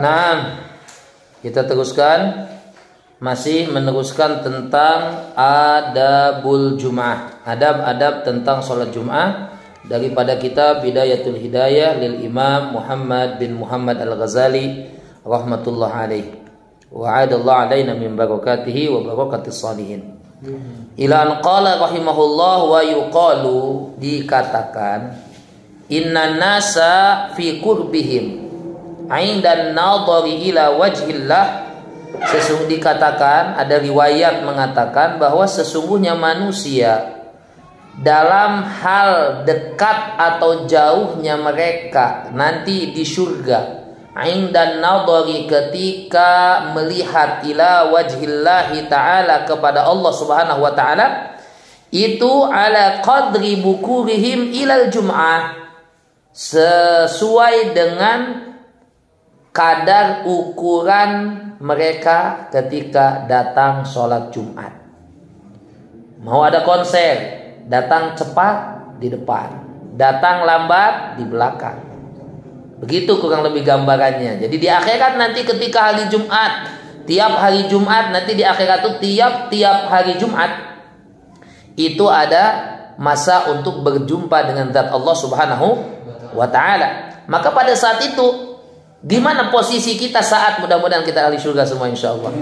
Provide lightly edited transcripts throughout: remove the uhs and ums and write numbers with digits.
Nah, kita teruskan, masih meneruskan tentang adabul Jum'ah, adab-adab tentang sholat Jum'ah daripada kitab Bidayatul Hidayah lil Imam Muhammad bin Muhammad Al-Ghazali rahmatullah alaih wa adallahu alaina min barakatihi wa barakatis salihin. Ila an qala rahimahullah wa yuqalu, dikatakan inna nasa fi qurbihim aindan nadhari ila wajhillah, sesungguhnya dikatakan, ada riwayat mengatakan bahwa sesungguhnya manusia dalam hal dekat atau jauhnya mereka nanti di surga, aindan nadhari, ketika melihat ila wajhillahi ta'ala, kepada Allah subhanahu wa ta'ala, itu ala qadri bukurihim ilal jum'ah, sesuai dengan kadar ukuran mereka ketika datang sholat Jumat. Mau ada konser, datang cepat di depan, datang lambat di belakang. Begitu kurang lebih gambarannya. Jadi di akhirat nanti ketika hari Jumat, tiap hari Jumat nanti di akhirat itu tiap hari Jumat itu ada masa untuk berjumpa dengan zat Allah subhanahu wa ta'ala. Maka pada saat itu, gimana posisi kita saat, mudah-mudahan kita ahli surga semua insyaallah.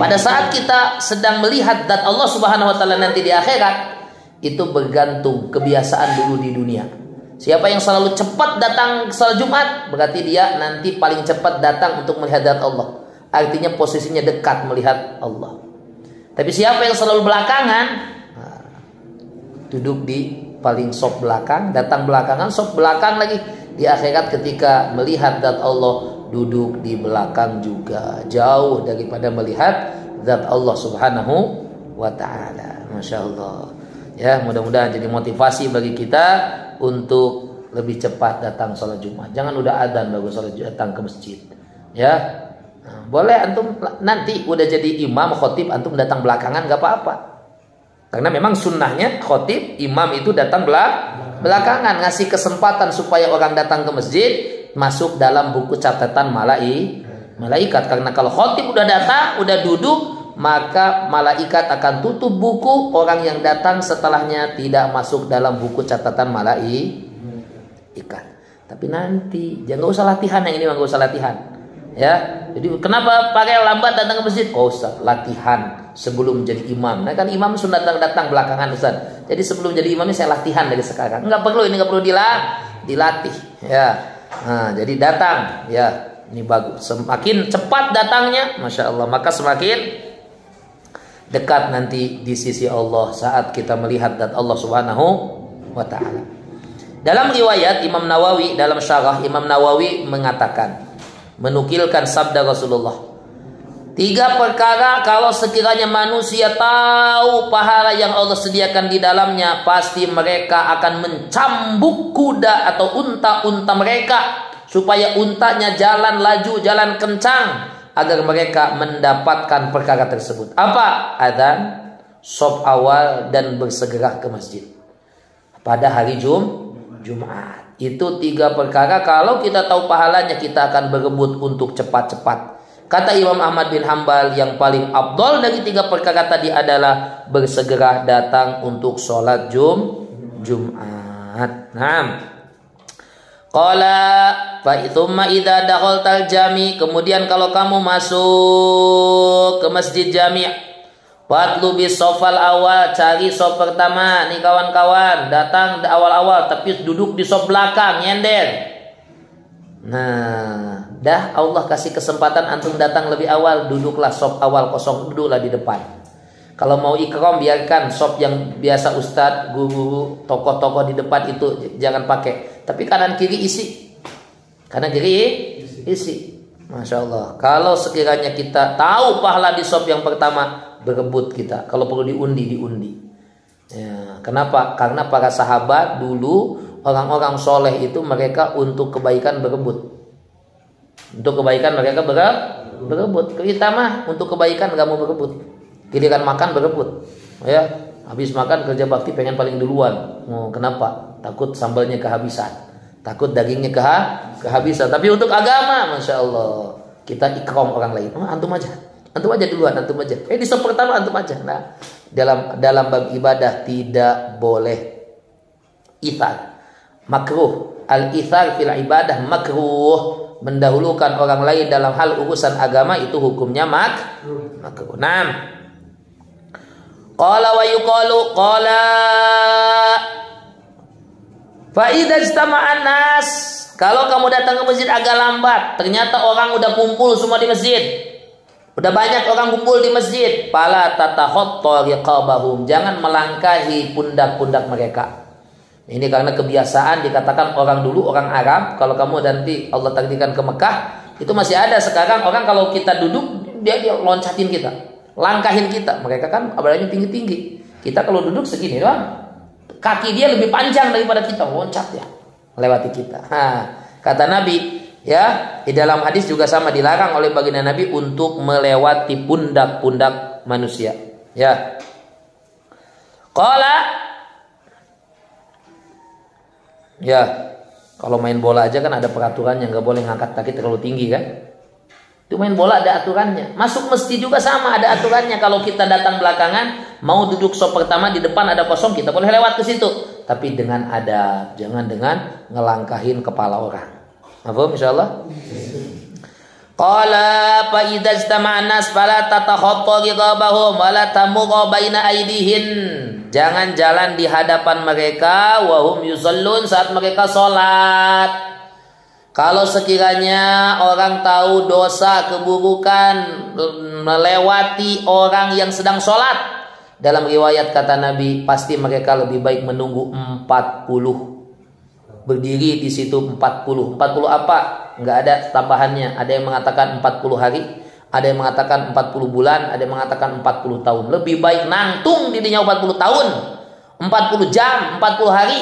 Pada saat kita sedang melihat zat Allah subhanahu wa ta'ala nanti di akhirat, itu bergantung kebiasaan dulu di dunia. Siapa yang selalu cepat datang salat Jumat, berarti dia nanti paling cepat datang untuk melihat zat Allah. Artinya posisinya dekat melihat Allah. Tapi siapa yang selalu belakangan, duduk di paling sop belakang, datang belakangan, sop belakang lagi. Di akhirat ketika melihat zat Allah, duduk di belakang juga, jauh daripada melihat zat Allah subhanahu wa ta'ala. Masya Allah. Ya, mudah-mudahan jadi motivasi bagi kita untuk lebih cepat datang sholat Jumat. Jangan udah adzan baru sholat datang ke masjid. Ya, nah, boleh antum nanti udah jadi imam khotib, antum datang belakangan gak apa-apa. Karena memang sunnahnya khotib imam itu datang belakangan, ngasih kesempatan supaya orang datang ke masjid masuk dalam buku catatan malaikat. Karena kalau khotib udah datang, udah duduk, maka malaikat akan tutup buku orang yang datang setelahnya tidak masuk dalam buku catatan malaikat. Tapi nanti jangan usah latihan, yang ini nggak usah latihan. Ya, jadi kenapa pakai lambat datang ke masjid? Oh Ustaz, latihan sebelum jadi imam. Nah kan imam sudah datang belakangan Ustaz. Jadi sebelum jadi imam ini saya latihan dari sekarang. Nggak perlu, ini nggak perlu dilatih. Ya, nah, jadi datang. Ya, ini bagus. Semakin cepat datangnya, masya Allah, maka semakin dekat nanti di sisi Allah saat kita melihat zat Allah subhanahu wa ta'ala. Dalam riwayat Imam Nawawi, dalam syarah Imam Nawawi mengatakan, menukilkan sabda Rasulullah, 3 perkara kalau sekiranya manusia tahu pahala yang Allah sediakan di dalamnya, pasti mereka akan mencambuk kuda atau unta-unta mereka supaya untanya jalan laju, jalan kencang, agar mereka mendapatkan perkara tersebut. Apa? Adzan, shop awal, dan bersegera ke masjid pada hari Jumat. Itu 3 perkara kalau kita tahu pahalanya, kita akan berebut untuk cepat-cepat. Kata Imam Ahmad bin Hambal, yang paling afdal dari 3 perkara tadi adalah bersegera datang untuk sholat Jumat. Nah, qala fa thumma idza dakhaltal jami', kemudian kalau kamu masuk ke masjid jami', fatlubi sofal awal, cari sop pertama. Nih kawan-kawan, datang di awal-awal tapi duduk di sop belakang, nyender. Nah, dah Allah kasih kesempatan antum datang lebih awal, duduklah sop awal kosong, duduklah di depan. Kalau mau ikram, biarkan sop yang biasa ustadz, guru, tokoh-tokoh di depan itu jangan pakai. Tapi kanan kiri isi. Kanan kiri isi. Masya Allah. Kalau sekiranya kita tahu pahala di sop yang pertama, berebut kita. Kalau perlu diundi. Ya, kenapa? Karena para sahabat dulu, orang-orang soleh itu mereka untuk kebaikan berebut. Untuk kebaikan mereka berebut. Kita mah untuk kebaikan gak mau berebut. Giliran makan berebut. Ya, habis makan kerja bakti pengen paling duluan. Kenapa? Takut sambalnya kehabisan. Takut dagingnya kehabisan. Tapi untuk agama, masya Allah, kita ikram orang lain. Oh, antum aja duluan, antum aja. Di sop pertama antum aja. Nah, dalam bab ibadah tidak boleh ithar, makruh. Al-ithar fil ibadah makruh. Mendahulukan orang lain dalam hal urusan agama itu hukumnya makruh. Naam. Qala wa yuqalu qala fa idza ijtama'an nas, kalau kamu datang ke masjid agak lambat, ternyata orang udah kumpul semua di masjid. Udah banyak orang kumpul di masjid. Fala tatahotto riqabahum, jangan melangkahi pundak-pundak mereka. Ini karena kebiasaan dikatakan orang dulu, orang Arab, kalau kamu nanti Allah takdirkan ke Mekah, itu masih ada sekarang orang kalau kita duduk dia loncatin kita, langkahin kita. Mereka kan badannya tinggi-tinggi. Kita kalau duduk segini doang. Kaki dia lebih panjang daripada kita, loncat ya, melewati kita. Kata Nabi, ya, di dalam hadis juga sama, dilarang oleh baginda Nabi untuk melewati pundak-pundak manusia. Ya. Qala, ya, kalau main bola aja kan ada peraturannya, nggak boleh ngangkat kaki terlalu tinggi kan? Itu main bola ada aturannya. Masuk masjid juga sama, ada aturannya. Kalau kita datang belakangan, mau duduk sop pertama di depan ada kosong, kita boleh lewat ke situ. Tapi dengan adab, jangan dengan ngelangkahin kepala orang. Apa insyaallah? Qala fa idza istama'an nas fala tatakhatta ghadabahum wa la tamugha baina aydihin. Jangan jalan di hadapan mereka wahum yusallun, saat mereka salat. Kalau sekiranya orang tahu dosa keburukan melewati orang yang sedang sholat, dalam riwayat kata Nabi, pasti mereka lebih baik menunggu 40. Berdiri di situ 40. 40 apa? Nggak ada tambahannya. Ada yang mengatakan 40 hari, ada yang mengatakan 40 bulan, ada yang mengatakan 40 tahun. Lebih baik nangtung dirinya 40 tahun, 40 jam, 40 hari,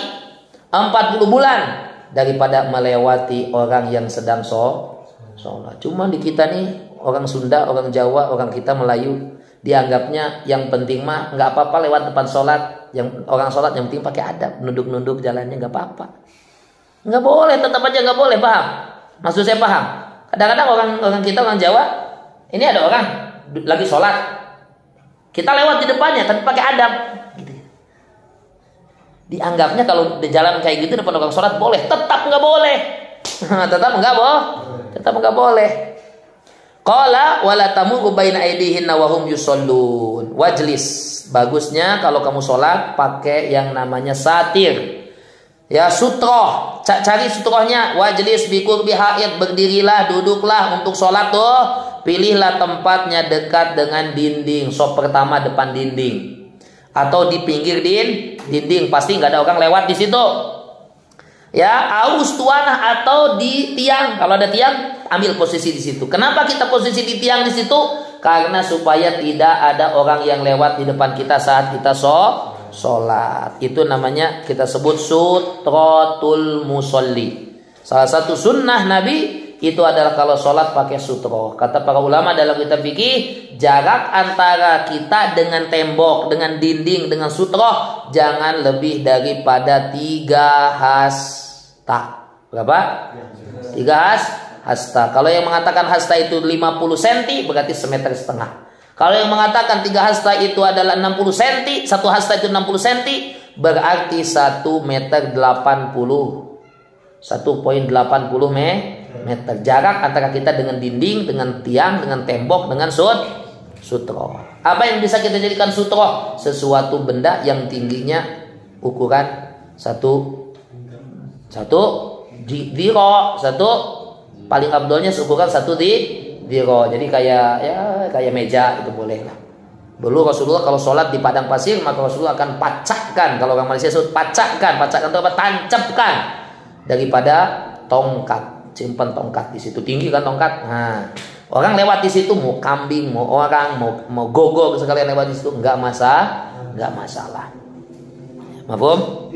40 bulan, daripada melewati orang yang sedang sholat. Cuma di kita nih, orang Sunda, orang Jawa, orang kita Melayu, dianggapnya yang penting mah nggak apa-apa lewat depan sholat. Yang orang sholat yang penting pakai adab, nunduk-nunduk jalannya nggak apa-apa. Nggak boleh, tetap aja nggak boleh, paham? Maksud saya paham. Kadang-kadang orang kita, orang Jawa, ini ada orang lagi sholat, kita lewat di depannya tapi pakai adab. Dianggapnya kalau di jalan kayak gitu depan orang sholat boleh, tetap nggak boleh. tetap nggak boleh. Qala wala tamughu baina aydihinna wa hum yusallun. Wajlis, bagusnya kalau kamu sholat pakai yang namanya satir. Ya, sutroh, cari sutrohnya. Wajlis biqurbi haid, berdirilah, duduklah untuk sholat tuh. Pilihlah tempatnya dekat dengan dinding, sop pertama depan dinding. Atau di pinggir dinding, pasti nggak ada orang lewat di situ. Ya, aus tuanah atau di tiang. Kalau ada tiang, ambil posisi di situ. Kenapa kita posisi di tiang di situ? Karena supaya tidak ada orang yang lewat di depan kita saat kita sholat. Itu namanya kita sebut sutratul musolli. Salah satu sunnah Nabi itu adalah kalau sholat pakai sutroh. Kata para ulama dalam kitab fikih, jarak antara kita dengan tembok, dengan dinding, dengan sutroh jangan lebih daripada 3 hasta. Berapa? 3 hasta. Kalau yang mengatakan hasta itu 50 cm berarti 1,5 meter. Kalau yang mengatakan 3 hasta itu adalah 60 cm, 1 hasta itu 60 cm, berarti 1,80 meter. 1,80 meter jarak antara kita dengan dinding, dengan tiang, dengan tembok, dengan sutroh. Apa yang bisa kita jadikan sutroh? Sesuatu benda yang tingginya ukuran satu diro, satu paling abdolnya ukuran 1 diro. Jadi kayak meja itu boleh lah. Dulu Rasulullah kalau sholat di padang pasir, maka Rasulullah akan pacakkan. Kalau orang Malaysia sebut pacakkan itu apa? Tancapkan daripada tongkat, simpan tongkat di situ, tinggi kan tongkat. Nah, orang lewat di situ mau kambing, mau orang, mau gogol sekalian lewat di situ nggak masalah. Mafhum?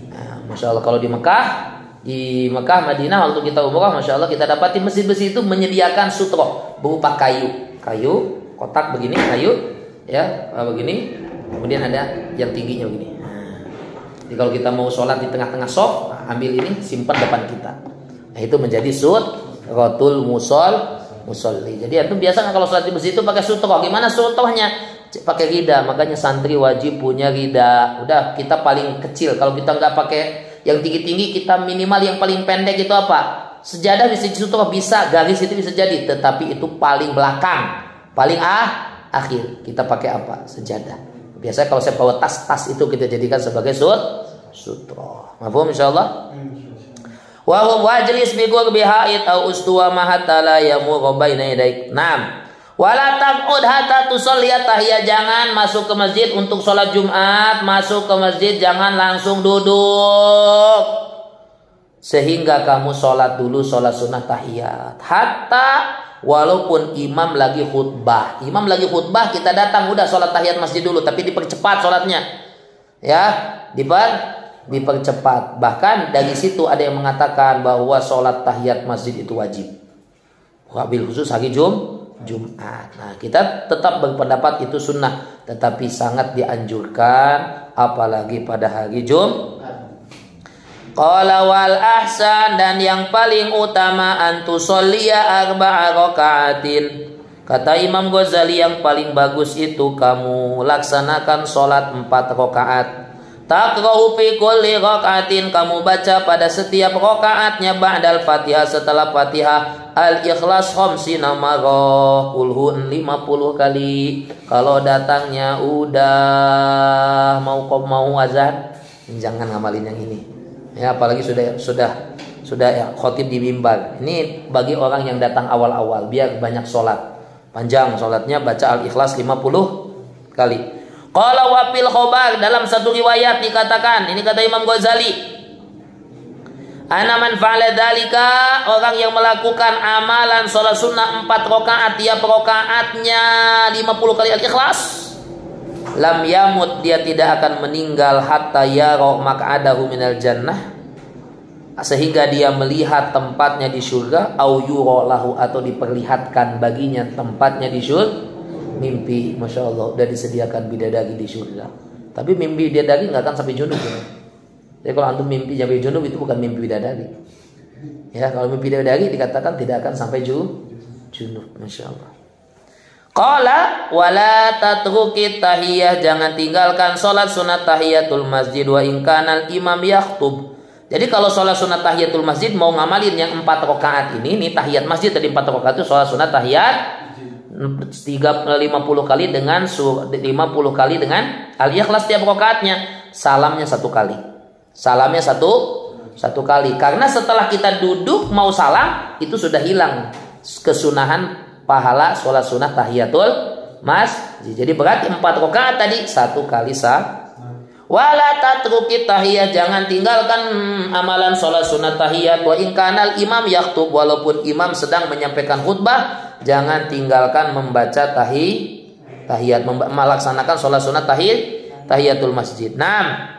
Nah, Masya Allah kalau di Mekah, Madinah waktu kita umrah, Masya Allah kita dapatin masjid-masjid itu menyediakan sutroh berupa kayu, kotak begini, kayu, ya begini, kemudian ada yang tingginya begini. Jadi kalau kita mau sholat di tengah-tengah shop, ambil ini, simpan depan kita. Nah, itu menjadi sutratul musolli. Jadi itu biasanya kalau sholat di masjid itu pakai sutroh. Gimana sutrohnya? Pakai rida. Makanya santri wajib punya rida. Udah, kita paling kecil. Kalau kita nggak pakai yang tinggi-tinggi, kita minimal yang paling pendek itu apa? Sejadah bisa sutroh, bisa garis itu bisa jadi. Tetapi itu paling belakang, paling akhir. Kita pakai apa? Sejadah. Biasanya kalau saya bawa tas itu kita jadikan sebagai sutroh. Mafhum insyaallah? Wa hum wajlis bi qurbi ha'id au ustuwa ma hatta la yamurru baina yadaik. Naam. Wala taqud hatta tusalli tahiyya, jangan masuk ke masjid untuk sholat Jumat, masuk ke masjid jangan langsung duduk. Sehingga kamu sholat dulu sholat sunnah tahiyat. Hatta walaupun imam lagi khutbah. Imam lagi khutbah kita datang udah sholat tahiyat masjid dulu, tapi dipercepat sholatnya. Ya, dipercepat. Bahkan dari situ ada yang mengatakan bahwa sholat tahiyat masjid itu wajib. Wabil khusus hari Jumat. Nah, kita tetap berpendapat itu sunnah, tetapi sangat dianjurkan apalagi pada hari Jumat. Qala wal ahsan, dan yang paling utama antusolliya arba'a raka'atin. Kata Imam Ghazali, yang paling bagus itu kamu laksanakan sholat 4 rakaat. Taqra'u fi kulli raka'atin, kamu baca pada setiap rakaatnya ba'dal Fatihah, setelah Fatihah Al-Ikhlas khamsina marrah, kulhu 50 kali. Kalau datangnya udah mau azan, jangan ngamalin yang ini. Ya, apalagi sudah ya, khotib di mimbar. Ini bagi orang yang datang awal-awal biar banyak sholat. Panjang sholatnya, baca Al-Ikhlas 50 kali. Qala wa fil khobar, dalam satu riwayat dikatakan, ini kata Imam Ghazali, ana man fa'ala dzalika, orang yang melakukan amalan sholat sunnah 4 rakaat, tiap rakaatnya 50 kali Al-Ikhlas, lam yamut, dia tidak akan meninggal hatta yara maq'adahu minal jannah, sehingga dia melihat tempatnya di surga, au yura lahu, atau diperlihatkan baginya tempatnya di surga. Mimpi, masya Allah, udah disediakan bidadari di surga. Tapi mimpi bidadari nggak akan sampai junub. Ya. Jadi kalau antum mimpi sampai junub itu bukan mimpi bidadari. Ya, kalau mimpi bidadari dikatakan tidak akan sampai junub, masya Allah. Qala wala tatruki tahiyah, jangan tinggalkan sholat sunat tahiyatul masjid wa in kanal imam yakhtub. Jadi kalau sholat sunat tahiyatul masjid mau ngamalin yang 4 rakaat ini tahiyat masjid tadi 4 rakaat itu sholat sunat tahiyat 50 kali dengan 50 kali dengan Al-Ikhlas tiap rakaatnya. Salamnya 1 kali. Salamnya satu kali. Karena setelah kita duduk mau salam itu sudah hilang kesunahan pahala sholat sunat tahiyatul masjid. Jadi berarti 4 rakaat tadi 1 kali wala tatruki tahiyat, jangan tinggalkan amalan sholat sunat tahiyat. Wa in kanal imam yaktub, walaupun imam sedang menyampaikan khutbah, jangan tinggalkan membaca tahiyat, melaksanakan sholat sunat tahiyatul masjid. Naam.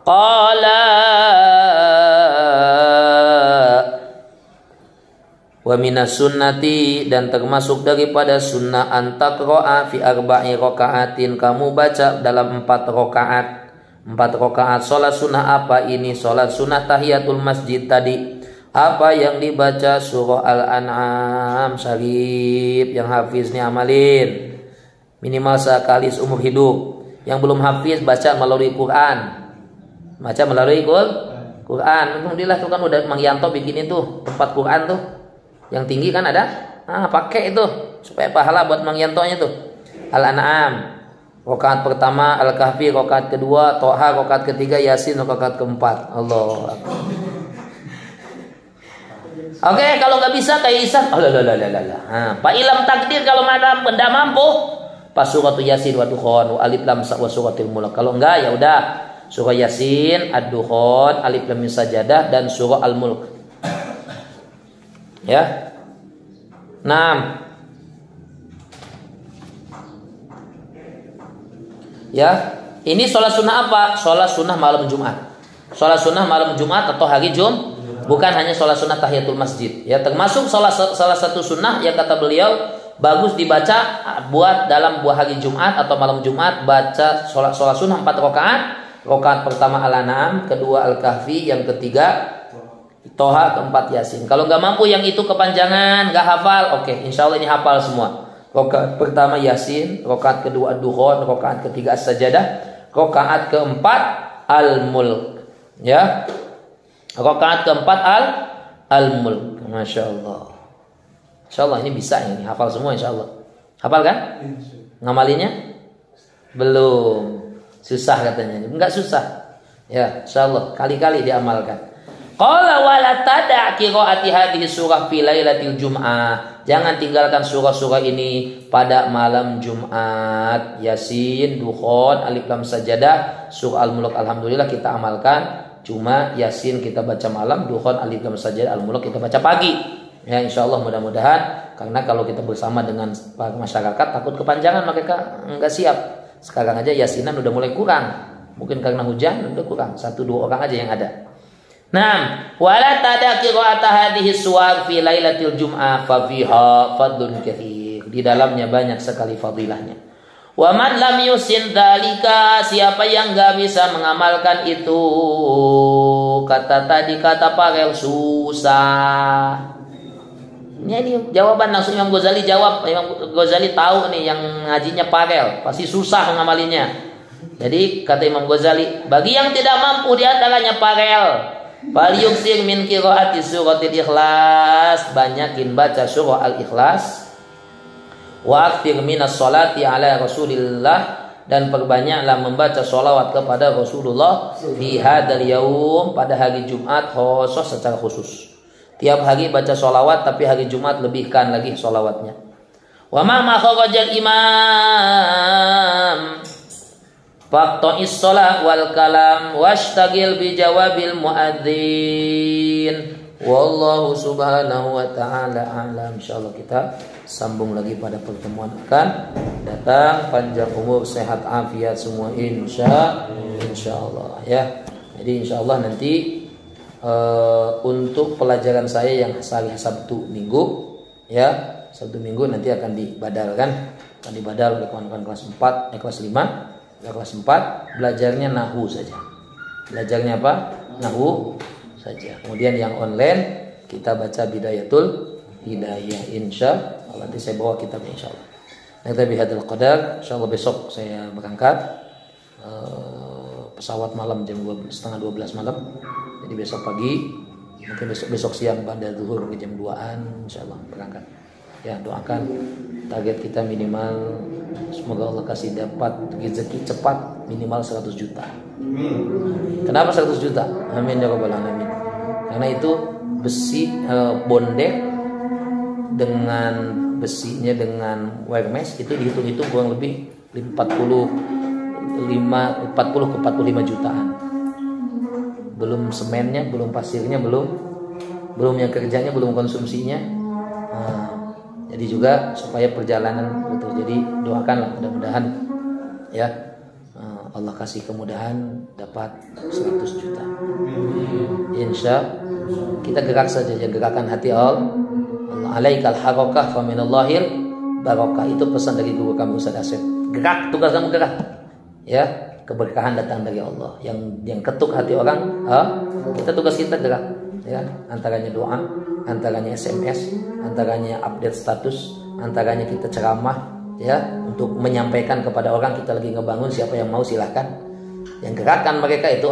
Qala wa minas sunnati, dan termasuk daripada sunnah antaqra'a fi arba'i raka'atin, kamu baca dalam 4 rakaat. 4 rakaat sholat sunnah apa ini? Sholat sunnah tahiyatul masjid tadi. Apa yang dibaca? Surah Al-An'am syarif. Yang hafiz nih amalin minimal sekali seumur hidup. Yang belum hafiz baca melalui Quran. Baca melalui Quran. Alhamdulillah tuh kan udah Mang Yanto bikin itu tempat Quran tuh. Yang tinggi kan ada, pakai itu supaya pahala buat Mang Yantonya tuh. Al-An'am rakaat pertama, Al-Kahfi rakaat kedua, Toha rakaat ketiga, Yasin rakaat keempat. Allah. Oke, kalau nggak bisa kayak Isan, Pak Ilham takdir kalau tidak mampu, pas surat Yasin wa Dukhan, Alif Lam Sa wa suratul Mulk. Kalau enggak ya udah surah Yasin, Ad-Dukhan, Alif Lam Mim Sajadah, dan surah Al-Mulk. Ya. 6. Ya, ini sholat sunnah apa? Sholat sunnah malam Jumat. Sholat sunnah malam Jumat atau hari bukan hanya sholat sunnah tahiyatul masjid. Ya, termasuk salah satu sunnah yang kata beliau bagus dibaca buat dalam hari Jumat atau malam Jumat, baca sholat sunnah 4 rakaat. Rakaat pertama Al-An'am, kedua Al-Kahfi, yang ketiga Toha keempat Yasin. Kalau nggak mampu yang itu kepanjangan, nggak hafal, oke, insya Allah ini hafal semua. Rakaat pertama Yasin, rakaat kedua Ad-Dukhan, rakaat ketiga As-Sajadah, rakaat keempat Al-Mulk. Ya, rakaat keempat Al-Mulk. Masya Allah. Insya Allah ini bisa ini hafal semua insya Allah. Hafal kan? Ngamalinya? Belum. Susah katanya. Enggak susah. Ya, insya Allah kali-kali diamalkan. Qala wala tada' qiraati hadhihi surah fi lailatil jum'ah. Jangan tinggalkan surah-surah ini pada malam Jumat. Yasin, Dukhan, Alif Lam Sajadah, surah Al-Mulk alhamdulillah kita amalkan. Cuma Yasin kita baca malam, Dukhan, Alif Lam Sajadah, Al-Mulk kita baca pagi. Ya insyaallah mudah-mudahan, karena kalau kita bersama dengan masyarakat takut kepanjangan mereka enggak siap. Sekarang aja Yasinan udah mulai kurang. Mungkin karena hujan udah kurang, 1-2 orang aja yang ada. Naam, wala tada qira'ata hadhihi suwar fi lailatil jum'ah fa fiha fadlun katsir. Di dalamnya banyak sekali fadilahnya. Wa man lam yusin dzalika, siapa yang enggak bisa mengamalkan itu, kata Parel susah. Ini jawaban langsung Imam Ghazali jawab. Imam Ghazali tahu nih yang ngajinya Parel pasti susah mengamalinya. Jadi kata Imam Ghazali, bagi yang tidak mampu di antaranya Parel, bal yuksir min qiraati suratil Ikhlas, banyakin baca surah Al-Ikhlas. Wa akthir minas sholati ala Rasulillah, dan perbanyaklah membaca sholawat kepada Rasulullah fi hadzal yaum, pada hari Jumat khusus secara khusus. Tiap hari baca sholawat, tapi hari Jumat lebihkan lagi sholawatnya. Wa ma kharajal imam faqta'is shalah wal kalam washtagil bi jawabil muadzin. Wallahu subhanahu wa ta'ala a'lam. Insyaallah kita sambung lagi pada pertemuan akan datang. Panjang umur, sehat, afiat semua insyaallah ya. Jadi insyaallah nanti untuk pelajaran saya yang hari Sabtu Minggu ya, Sabtu Minggu nanti akan dibadalkan, akan dibadal oleh kawan-kawan kelas 4, kelas 5. Kelas 4 belajarnya nahwu saja. Belajarnya apa? Nahwu saja. Kemudian yang online kita baca Bidayatul Hidayah insyaallah. Nanti saya bawa kitabnya insyaallah. Nanti bihadzal qadar, insyaallah besok saya berangkat pesawat malam jam 11:30 malam. Jadi besok pagi, mungkin besok siang pada zuhur ke jam 2-an insyaallah berangkat. Ya, doakan target kita minimal, semoga Allah kasih dapat rezeki cepat minimal 100 juta. Kenapa 100 juta? Amin ya rabbal alamin. Karena itu besi bondek dengan besinya dengan wire mesh itu dihitung-hitung kurang lebih 40 ke 45 jutaan. Belum semennya, belum pasirnya, belum yang kerjanya, belum konsumsinya. Jadi juga supaya perjalanan betul. Jadi doakanlah mudah-mudahan ya Allah kasih kemudahan dapat 100 juta. Insya kita gerak saja, gerakan hati Allah. Alaikal harakah fa minallahil barakah. Itu pesan dari guru kami Ustaz Asep. Gerak, tugas kamu gerak. Ya, keberkahan datang dari Allah. Yang ketuk hati orang, kita tugas kita gerak. Ya, antaranya doa, antaranya SMS, antaranya update status, antaranya kita ceramah, ya, untuk menyampaikan kepada orang kita lagi ngebangun, siapa yang mau silahkan. Yang gerakan mereka itu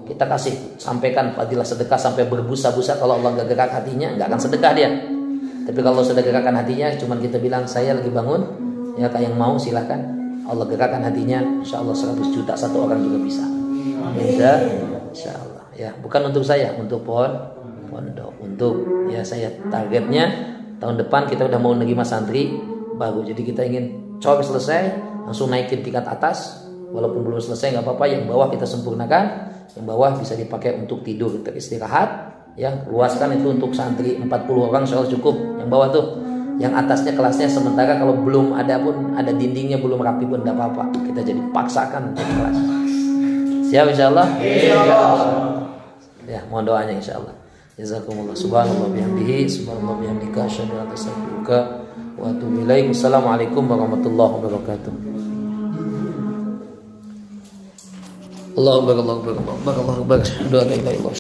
kita kasih, sampaikan fadilah sedekah sampai berbusa-busa. Kalau Allah nggak gerak hatinya, nggak akan sedekah dia. Tapi kalau sudah gerakan hatinya, cuman kita bilang saya lagi bangun, ya yang mau silahkan. Allah gerakan hatinya, insya Allah 100 juta satu orang juga bisa. Insya Allah. Ya, bukan untuk saya, untuk pondok, untuk ya saya targetnya tahun depan kita udah mau nerima santri baru. Jadi kita ingin coba selesai langsung naikin tingkat atas, walaupun belum selesai nggak apa-apa. Yang bawah kita sempurnakan, yang bawah bisa dipakai untuk tidur, untuk istirahat. Ya, luaskan itu untuk santri 40 orang insya Allah cukup. Yang bawah tuh, yang atasnya kelasnya sementara kalau belum ada pun, ada dindingnya belum rapi pun tidak apa-apa. Kita jadi paksakan jadi kelas. Siap insyaallah. Ya, mohon doanya insyaallah. Jazakumullah. Subhanallah bihamdihi, subhanallah bihamdika, asyhadu an la ilaha illa anta, astaghfiruka wa atubu ilaik. Assalamualaikum warahmatullahi wabarakatuh. Allahu akbar, Allahu akbar, Allahu akbar. Doa la ilaha illallah.